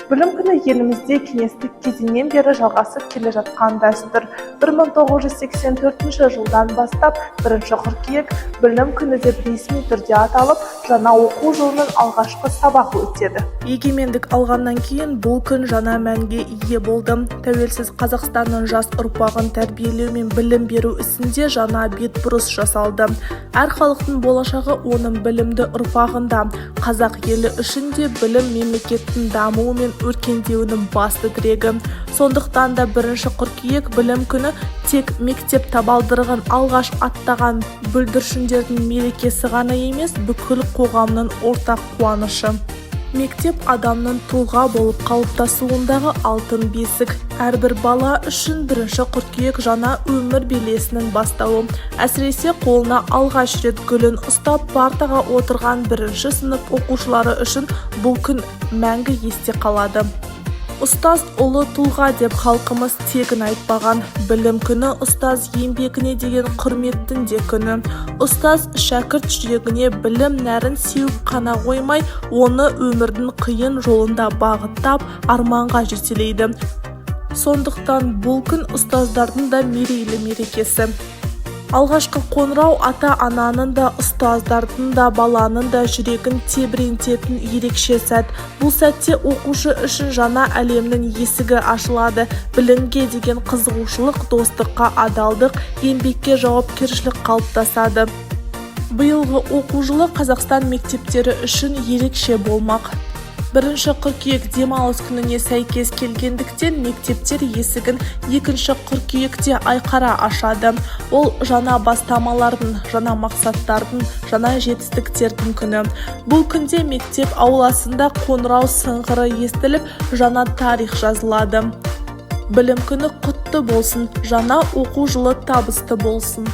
Білім күні елімізде кеңестік кезеңнен бері жалғасып келе жатқан дәстүр. 1984 жылдан бастап 1 қыркүйек білім күні деп ресми түрде аталып, жаңа оқу жылының алғашқы сабағы өтеді. Егемендік алғаннан кейін бұл күн жаңа мәнге ие болды. Тәуелсіз Қазақстанның жас ұрпағын тәрбиелеу мен білім беру ісінде жаңа бетбұрыс жасалды. Әр халықтың болашағы оның білімді ұрпағында. Қазақ елі үшін де білім мемлекеттің дамуы мен өркендеуінің басты тірегі. Сондықтан да 1 қыркүйек білім күні тек мектеп табалдырығын алғаш аттаған бүлдіршіндердің мерекесі ғана емес, бүкіл қоғамның ортақ қуанышы. Мектеп адамның тұлға болып қалыптасуындағы алтын бесік. Әрбір бала үшін 1 қыркүйек жаңа өмір белесінің бастауы. Әсіресе қолына алғаш рет гүлін ұстап партаға отырған 1 сынып оқушылары үшін бұл күн мәңгі есте қалады. Ұстаз ұлы тұлға деп халқымыз тегін айтпаған. Білім күні ұстаз еңбегіне деген құрметтің де күні. Ұстаз шәкірт жүрегіне білім нәрін сеуіп қана қоймай, оны өмірдің қиын жолында бағыттап, арманға жетелейді. Сондықтан бұл күн ұстаздардың да мерейлі мерекесі. Алғашқы қоңырау ата-ананың да, ұстаздардың да, баланың да жүрегін тебірентетін ерекше сәт. Бұл сәтте оқушы үшін жаңа әлемнің есігі ашылады. Білімге деген қызығушылық, достыққа адалдық, еңбекке жауапкершілік қалыптасады. Биылғы оқу жылы Қазақстан мектептері үшін ерекше болмақ. 1 қыркүйек демалыс күніне сәйкес келгендіктен мектептер есігін 2 қыркүйекте айқара ашады. Ол жаңа бастамалардың, жаңа мақсаттардың, жаңа жетістіктердің күні. Бұл күнде мектеп ауласында қоңырау сыңғыры естіліп, жаңа тарих жазылады. Білім күні құтты болсын, жаңа оқу жылы табысты болсын.